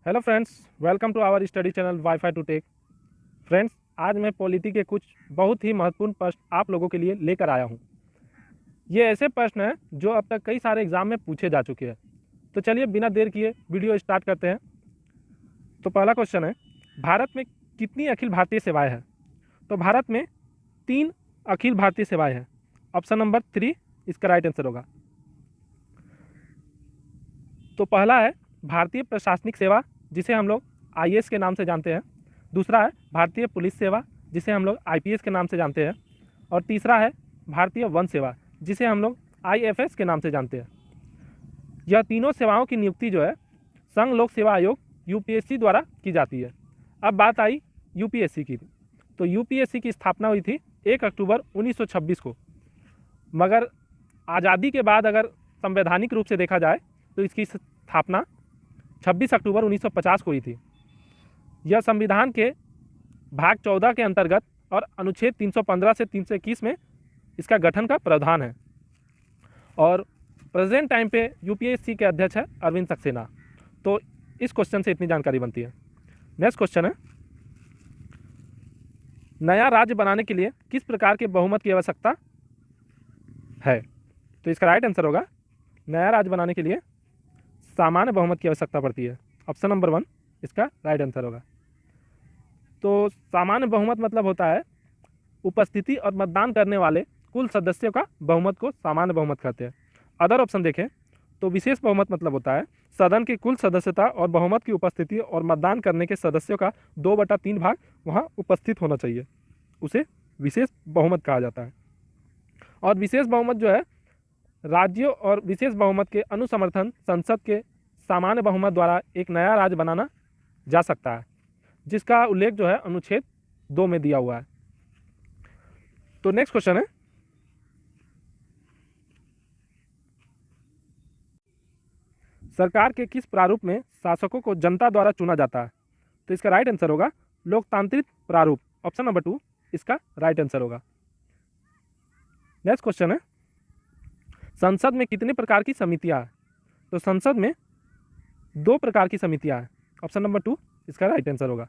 Hello friends, welcome to our study channel WiFi to tech. Friends, आज मैं polity के कुछ बहुत ही महत्वपूर्ण प्रश्न आप लोगों के लिए लेकर आया हूं। ये ऐसे प्रश्न हैं जो अब तक कई सारे एग्जाम में पूछे जा चुके हैं। तो चलिए बिना देर किए वीडियो स्टार्ट करते हैं। तो पहला क्वेश्चन है, भारत में कितनी अखिल भारतीय सेवाएं हैं? तो भारत में 3 अखिल भारतीय सेवाएं हैं। ऑप्शन नंबर 3 इसका राइट आंसर होगा। तो पहला है भारतीय प्रशासनिक सेवा, जिसे हम लोग आईएएस के नाम से जानते हैं। दूसरा है भारतीय पुलिस सेवा, जिसे हम लोग आईपीएस के नाम से जानते हैं। और तीसरा है भारतीय वन सेवा, जिसे हम लोग आईएफएस के नाम से जानते हैं। यह तीनों सेवाओं की नियुक्ति जो है संघ लोक सेवा आयोग यूपीएससी द्वारा की जाती है। अब बात आई यूपीएससी की। तो यूपीएससी की स्थापना हुई थी 1 अक्टूबर 1926 को। मगर आज़ादी के बाद अगर संवैधानिक रूप से देखा जाए तो इसकी स्थापना 26 अक्टूबर 1950 को हुई थी। यह संविधान के भाग 14 के अंतर्गत और अनुच्छेद 315 से 321 में इसका गठन का प्रावधान है। और प्रेजेंट टाइम पे यूपीएससी के अध्यक्ष है अरविंद सक्सेना। तो इस क्वेश्चन से इतनी जानकारी बनती है। नेक्स्ट क्वेश्चन है, नया राज्य बनाने के लिए किस प्रकार के बहुमत की आवश्यकता है? तो इसका राइट आंसर होगा, नया राज्य बनाने के लिए सामान्य बहुमत की आवश्यकता पड़ती है। ऑप्शन नंबर 1 इसका राइट आंसर होगा। तो सामान्य बहुमत मतलब होता है उपस्थिति और मतदान करने वाले कुल सदस्यों का बहुमत को सामान्य बहुमत कहते हैं। अदर ऑप्शन देखें तो विशेष बहुमत मतलब होता है सदन की कुल सदस्यता और बहुमत की उपस्थिति और मतदान करने के सदस्यों का 2/3 भाग वहाँ उपस्थित होना चाहिए, उसे विशेष बहुमत कहा जाता है। और विशेष बहुमत जो है राज्यों और विशेष बहुमत के अनुसमर्थन संसद के सामान्य बहुमत द्वारा एक नया राज्य बनाना जा सकता है, जिसका उल्लेख जो है अनुच्छेद 2 में दिया हुआ है। तो नेक्स्ट क्वेश्चन है, सरकार के किस प्रारूप में शासकों को जनता द्वारा चुना जाता है? तो इसका राइट आंसर होगा लोकतांत्रिक प्रारूप। ऑप्शन नंबर 2 इसका राइट आंसर होगा। नेक्स्ट क्वेश्चन है, संसद में कितने प्रकार की समितियां हैं? तो संसद में 2 प्रकार की समितियां हैं। ऑप्शन नंबर 2 इसका राइट आंसर होगा।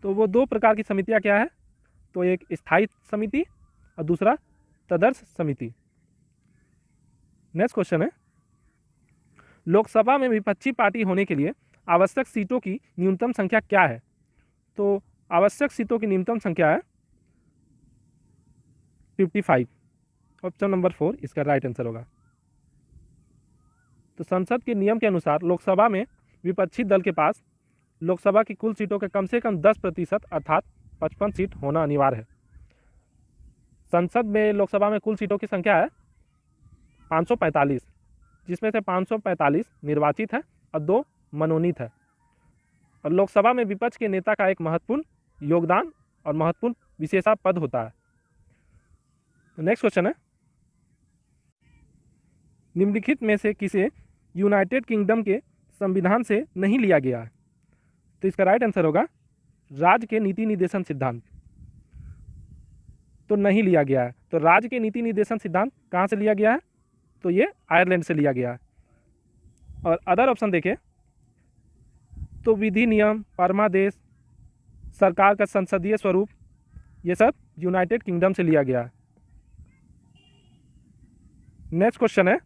तो वो 2 प्रकार की समितियां क्या है? तो एक स्थायी समिति और दूसरा तदर्थ समिति। नेक्स्ट क्वेश्चन है, लोकसभा में विपक्षी पार्टी होने के लिए आवश्यक सीटों की न्यूनतम संख्या क्या है? तो आवश्यक सीटों की न्यूनतम संख्या है 55। ऑप्शन नंबर 4 इसका राइट आंसर होगा। तो संसद के नियम के अनुसार लोकसभा में विपक्षी दल के पास लोकसभा की कुल सीटों के कम से कम 10% अर्थात 55 सीट होना अनिवार्य है। संसद में लोकसभा में कुल सीटों की संख्या है 545, जिसमें से 545 निर्वाचित है और 2 मनोनीत है। और लोकसभा में विपक्ष के नेता का एक महत्वपूर्ण योगदान और महत्वपूर्ण विशेषा पद होता है। नेक्स्ट क्वेश्चन है, निम्नलिखित में से किसे यूनाइटेड किंगडम के संविधान से नहीं लिया गया है? तो इसका राइट आंसर होगा राज्य के नीति निर्देशन सिद्धांत। तो नहीं लिया गया है। तो राज्य के नीति निर्देशन सिद्धांत कहाँ से लिया गया है? तो ये आयरलैंड से लिया गया है। और अदर ऑप्शन देखें तो विधि नियम, परमादेश, सरकार का संसदीय स्वरूप, ये सब यूनाइटेड किंगडम से लिया गया है। नेक्स्ट क्वेश्चन है,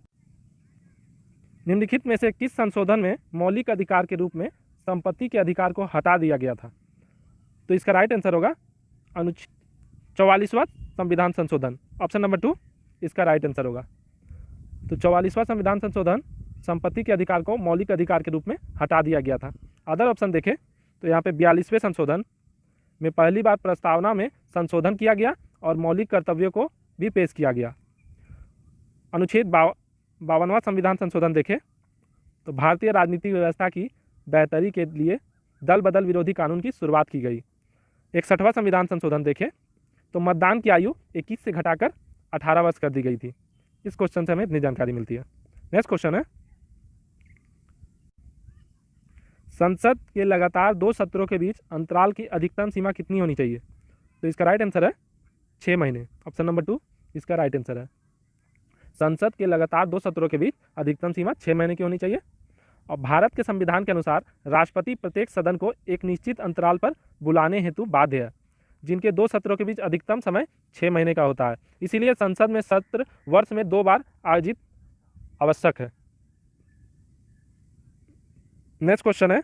निम्नलिखित में से किस संशोधन में मौलिक अधिकार के रूप में संपत्ति के अधिकार को हटा दिया गया था? तो इसका राइट आंसर होगा 44वां संविधान संशोधन। ऑप्शन नंबर 2 इसका राइट आंसर होगा। तो 44वां संविधान संशोधन संपत्ति के अधिकार को मौलिक अधिकार के रूप में हटा दिया गया था। अदर ऑप्शन देखें तो यहाँ पे 42वें संशोधन में पहली बार प्रस्तावना में संशोधन किया गया और मौलिक कर्तव्यों को भी पेश किया गया। अनुच्छेद 52वां संविधान संशोधन देखें तो भारतीय राजनीतिक व्यवस्था की बेहतरी के लिए दल बदल विरोधी कानून की शुरुआत की गई। 61वां संविधान संशोधन देखें तो मतदान की आयु 21 से घटाकर 18 वर्ष कर दी गई थी। इस क्वेश्चन से हमें इतनी जानकारी मिलती है। नेक्स्ट क्वेश्चन है, संसद के लगातार 2 सत्रों के बीच अंतराल की अधिकतम सीमा कितनी होनी चाहिए? तो इसका राइट आंसर है 6 महीने। ऑप्शन नंबर 2 इसका राइट आंसर है। संसद के लगातार 2 सत्रों के बीच अधिकतम सीमा 6 महीने की होनी चाहिए। और भारत के संविधान के अनुसार राष्ट्रपति प्रत्येक सदन को एक निश्चित अंतराल पर बुलाने हेतु बाध्य है, जिनके 2 सत्रों के बीच अधिकतम समय 6 महीने का होता है। इसीलिए संसद में सत्र वर्ष में 2 बार आयोजित आवश्यक है। नेक्स्ट क्वेश्चन है,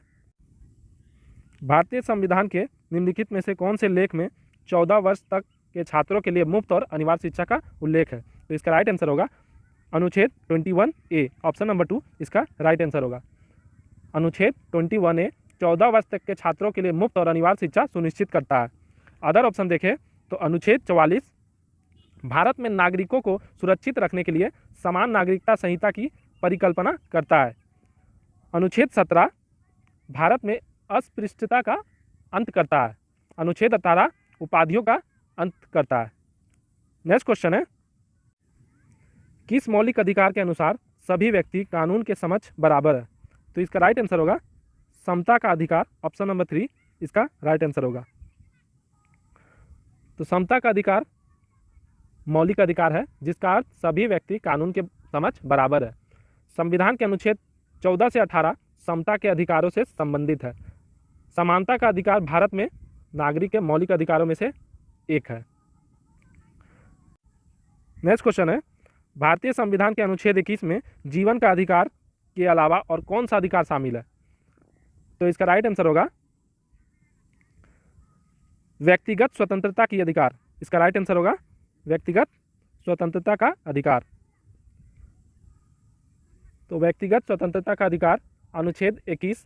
भारतीय संविधान के निम्नलिखित में से कौन से लेख में 14 वर्ष तक के छात्रों के लिए मुफ्त और अनिवार्य शिक्षा का उल्लेख है? तो इसका राइट आंसर होगा अनुच्छेद 21A, ऑप्शन नंबर 2 इसका राइट आंसर होगा। अनुच्छेद 21A 14 वर्ष तक के छात्रों के लिए मुफ्त और अनिवार्य शिक्षा सुनिश्चित करता है। अदर ऑप्शन देखें तो अनुच्छेद 44 भारत में नागरिकों को सुरक्षित रखने के लिए समान नागरिकता संहिता की परिकल्पना करता है। अनुच्छेद 17 भारत में अस्पृश्यता का अंत करता है। अनुच्छेद 18 उपाधियों का अंत करता है। नेक्स्ट क्वेश्चन है, किस मौलिक अधिकार के अनुसार सभी व्यक्ति कानून के समक्ष बराबर है? तो इसका राइट आंसर होगा समता का अधिकार, ऑप्शन नंबर 3 इसका राइट आंसर होगा। तो समता का अधिकार मौलिक अधिकार है जिसका अर्थ सभी व्यक्ति कानून के समक्ष बराबर है। संविधान के अनुच्छेद 14 से 18 समता के अधिकारों से संबंधित है। समानता का अधिकार भारत में नागरिक के मौलिक अधिकारों में से एक है। नेक्स्ट क्वेश्चन है, भारतीय संविधान के अनुच्छेद 21 में जीवन का अधिकार के अलावा और कौन सा अधिकार शामिल है? तो इसका राइट आंसर होगा व्यक्तिगत स्वतंत्रता की अधिकार। इसका राइट आंसर होगा व्यक्तिगत स्वतंत्रता का अधिकार। तो व्यक्तिगत स्वतंत्रता का अधिकार अनुच्छेद 21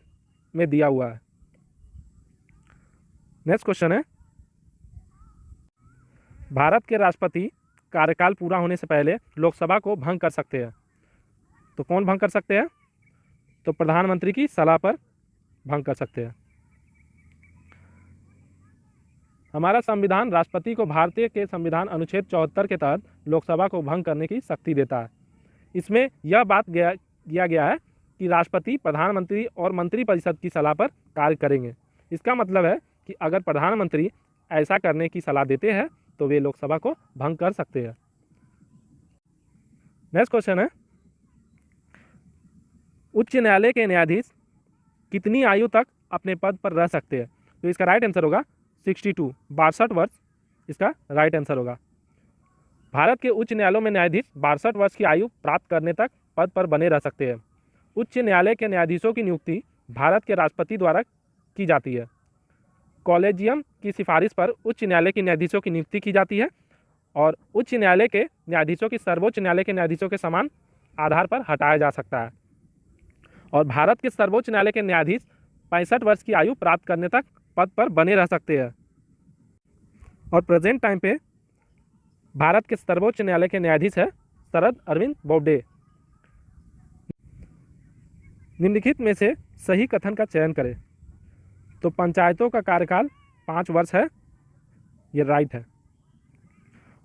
में दिया हुआ है। नेक्स्ट क्वेश्चन है, भारत के राष्ट्रपति कार्यकाल पूरा होने से पहले लोकसभा को भंग कर सकते हैं। तो कौन भंग कर सकते हैं? तो प्रधानमंत्री की सलाह पर भंग कर सकते हैं। हमारा संविधान राष्ट्रपति को भारतीय के संविधान अनुच्छेद 74 के तहत लोकसभा को भंग करने की शक्ति देता है। इसमें यह बात किया गया है कि राष्ट्रपति प्रधानमंत्री और मंत्रिपरिषद की सलाह पर कार्य करेंगे। इसका मतलब है कि अगर प्रधानमंत्री ऐसा करने की सलाह देते हैं तो वे लोकसभा को भंग कर सकते हैं। नेक्स्ट क्वेश्चन है, उच्च न्यायालय के न्यायाधीश कितनी आयु तक अपने पद पर रह सकते हैं? तो इसका राइट आंसर होगा 62 वर्ष इसका राइट आंसर होगा। भारत के उच्च न्यायालयों में न्यायाधीश 62 वर्ष की आयु प्राप्त करने तक पद पर बने रह सकते हैं। उच्च न्यायालय के न्यायाधीशों की नियुक्ति भारत के राष्ट्रपति द्वारा की जाती है। कॉलेजियम की सिफारिश पर उच्च न्यायालय के न्यायाधीशों की नियुक्ति की जाती है और उच्च न्यायालय के न्यायाधीशों की सर्वोच्च न्यायालय के न्यायाधीशों के समान आधार पर हटाया जा सकता है। और भारत के सर्वोच्च न्यायालय के न्यायाधीश 65 वर्ष की आयु प्राप्त करने तक पद पर बने रह सकते हैं। और प्रेजेंट टाइम पे भारत के सर्वोच्च न्यायालय के न्यायाधीश है शरद अरविंद बोबडे। निम्नलिखित में से सही कथन का चयन करें। तो पंचायतों का कार्यकाल 5 वर्ष है, ये राइट है।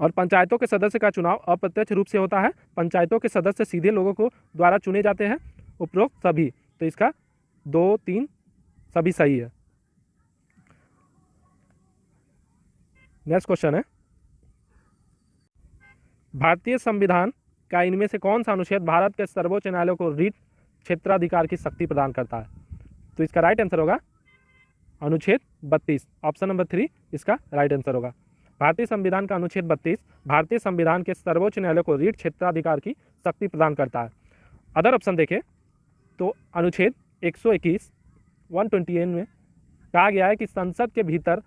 और पंचायतों के सदस्य का चुनाव अप्रत्यक्ष रूप से होता है। पंचायतों के सदस्य सीधे लोगों को द्वारा चुने जाते हैं। उपरोक्त सभी, तो इसका 2, 3 सभी सही है। नेक्स्ट क्वेश्चन है, भारतीय संविधान का इनमें से कौन सा अनुच्छेद भारत के सर्वोच्च न्यायालय को रीट क्षेत्राधिकार की शक्ति प्रदान करता है? तो इसका राइट आंसर होगा अनुच्छेद 32, ऑप्शन नंबर 3 इसका राइट आंसर होगा। भारतीय संविधान का अनुच्छेद 32 भारतीय संविधान के सर्वोच्च न्यायालय को रीट क्षेत्राधिकार की शक्ति प्रदान करता है। अदर ऑप्शन देखें तो अनुच्छेद 121 120 में कहा गया है कि संसद के भीतर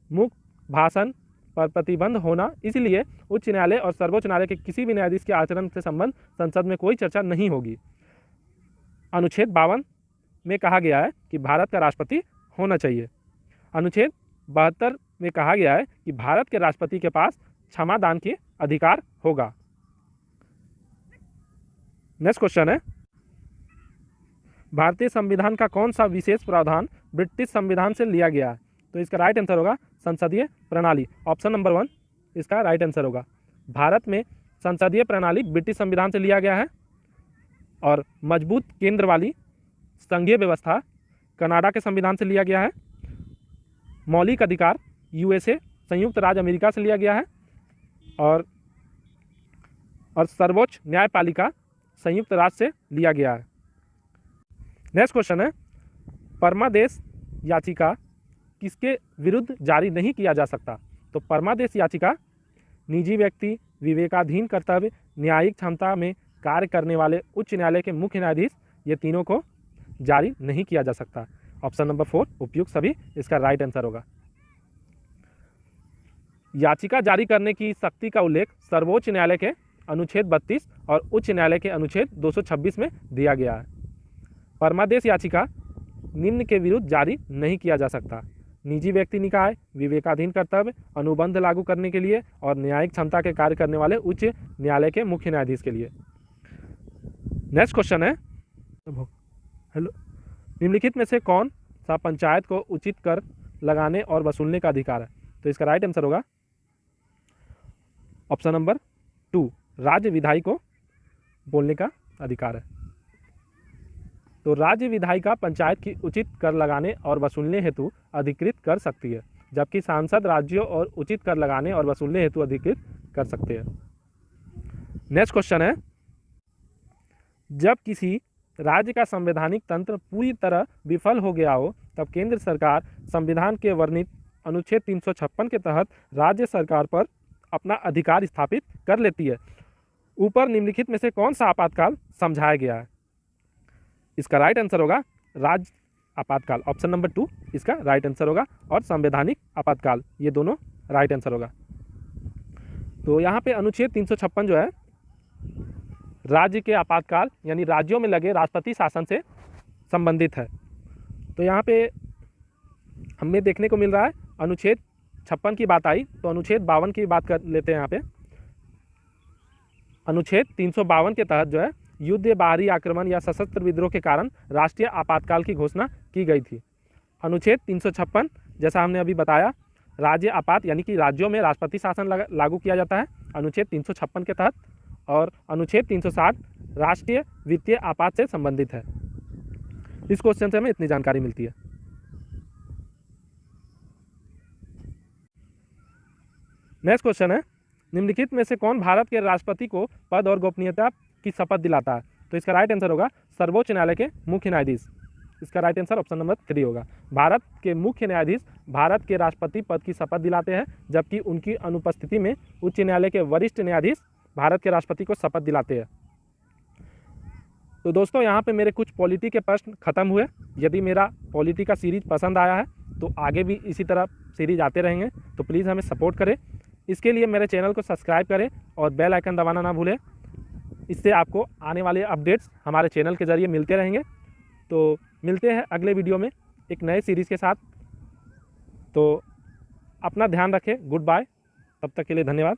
मुक्त भाषण पर प्रतिबंध होना, इसलिए उच्च न्यायालय और सर्वोच्च न्यायालय के किसी भी न्यायाधीश के आचरण से संबंध संसद में कोई चर्चा नहीं होगी। अनुच्छेद 52 में कहा गया है कि भारत का राष्ट्रपति होना चाहिए। अनुच्छेद 72 में कहा गया है कि भारत के राष्ट्रपति के पास क्षमा दान के अधिकार होगा। नेक्स्ट क्वेश्चन है, भारतीय संविधान का कौन सा विशेष प्रावधान ब्रिटिश संविधान से लिया गया है? तो इसका राइट आंसर होगा संसदीय प्रणाली, ऑप्शन नंबर 1 इसका राइट आंसर होगा। भारत में संसदीय प्रणाली ब्रिटिश संविधान से लिया गया है और मजबूत केंद्र वाली संघीय व्यवस्था कनाडा के संविधान से लिया गया है। मौलिक अधिकार यूएसए संयुक्त राज्य अमेरिका से लिया गया है और सर्वोच्च न्यायपालिका संयुक्त राज्य से लिया गया है। नेक्स्ट क्वेश्चन है, परमादेश याचिका किसके विरुद्ध जारी नहीं किया जा सकता? तो परमादेश याचिका निजी व्यक्ति, विवेकाधीन कर्तव्य, न्यायिक क्षमता में कार्य करने वाले उच्च न्यायालय के मुख्य न्यायाधीश, ये तीनों को जारी नहीं किया जा सकता। ऑप्शन नंबर 4 उपयुक्त सभी इसका राइट आंसर होगा। याचिका जारी करने की शक्ति का उल्लेख सर्वोच्च न्यायालय के अनुच्छेद 32 और उच्च न्यायालय के अनुच्छेद 226 में दिया गया है। परमादेश याचिका निम्न के विरुद्ध जारी नहीं किया जा सकता: निजी व्यक्ति निकाय, विवेकाधीन कर्तव्य, अनुबंध लागू करने के लिए और न्यायिक क्षमता के कार्य करने वाले उच्च न्यायालय के मुख्य न्यायाधीश के लिए। नेक्स्ट क्वेश्चन है, हेलो, निम्नलिखित में से कौन सा पंचायत को उचित कर लगाने और वसूलने का अधिकार है? तो इसका राइट आंसर होगा ऑप्शन नंबर 2, राज्य विधायी को बोलने का अधिकार है। तो राज्य विधायिका पंचायत की उचित कर लगाने और वसूलने हेतु अधिकृत कर सकती है, जबकि सांसद राज्यों और उचित कर लगाने और वसूलने हेतु अधिकृत कर सकते हैं। नेक्स्ट क्वेश्चन है, जब किसी राज्य का संवैधानिक तंत्र पूरी तरह विफल हो गया हो तब केंद्र सरकार संविधान के वर्णित अनुच्छेद 356 के तहत राज्य सरकार पर अपना अधिकार स्थापित कर लेती है। ऊपर निम्नलिखित में से कौन सा आपातकाल समझाया गया है? इसका राइट आंसर होगा राज्य आपातकाल। ऑप्शन नंबर 2 इसका राइट आंसर होगा, और संवैधानिक आपातकाल, ये दोनों राइट आंसर होगा। तो यहाँ पे अनुच्छेद 356 जो है राज्य के आपातकाल यानी राज्यों में लगे राष्ट्रपति शासन से संबंधित है। तो यहाँ पे हमें देखने को मिल रहा है अनुच्छेद 56 की बात आई तो अनुच्छेद 52 की बात कर लेते हैं। यहाँ पे अनुच्छेद 352 के तहत जो है युद्ध, बाहरी आक्रमण या सशस्त्र विद्रोह के कारण राष्ट्रीय आपातकाल की घोषणा की गई थी। अनुच्छेद 356 जैसा हमने अभी बताया राज्य आपात यानी कि राज्यों में राष्ट्रपति शासन लागू किया जाता है अनुच्छेद 356 के तहत, और अनुच्छेद 360 राष्ट्रीय वित्तीय आपात से संबंधित है। इस क्वेश्चन से हमें इतनी जानकारी मिलती है। नेक्स्ट क्वेश्चन है, निम्नलिखित में से कौन भारत के राष्ट्रपति को पद और गोपनीयता की शपथ दिलाता है? तो इसका राइट आंसर होगा सर्वोच्च न्यायालय के मुख्य न्यायाधीश। इसका राइट आंसर ऑप्शन नंबर 3 होगा। भारत के मुख्य न्यायाधीश भारत के राष्ट्रपति पद की शपथ दिलाते हैं, जबकि उनकी अनुपस्थिति में उच्च न्यायालय के वरिष्ठ न्यायाधीश भारत के राष्ट्रपति को शपथ दिलाते हैं। तो दोस्तों यहाँ पे मेरे कुछ पॉलिटी के प्रश्न खत्म हुए। यदि मेरा पॉलिटी का सीरीज पसंद आया है तो आगे भी इसी तरह सीरीज आते रहेंगे, तो प्लीज़ हमें सपोर्ट करें। इसके लिए मेरे चैनल को सब्सक्राइब करें और बेल आइकन दबाना ना भूलें। इससे आपको आने वाले अपडेट्स हमारे चैनल के ज़रिए मिलते रहेंगे। तो मिलते हैं अगले वीडियो में एक नए सीरीज़ के साथ। तो अपना ध्यान रखें। गुड बाय, तब तक के लिए धन्यवाद।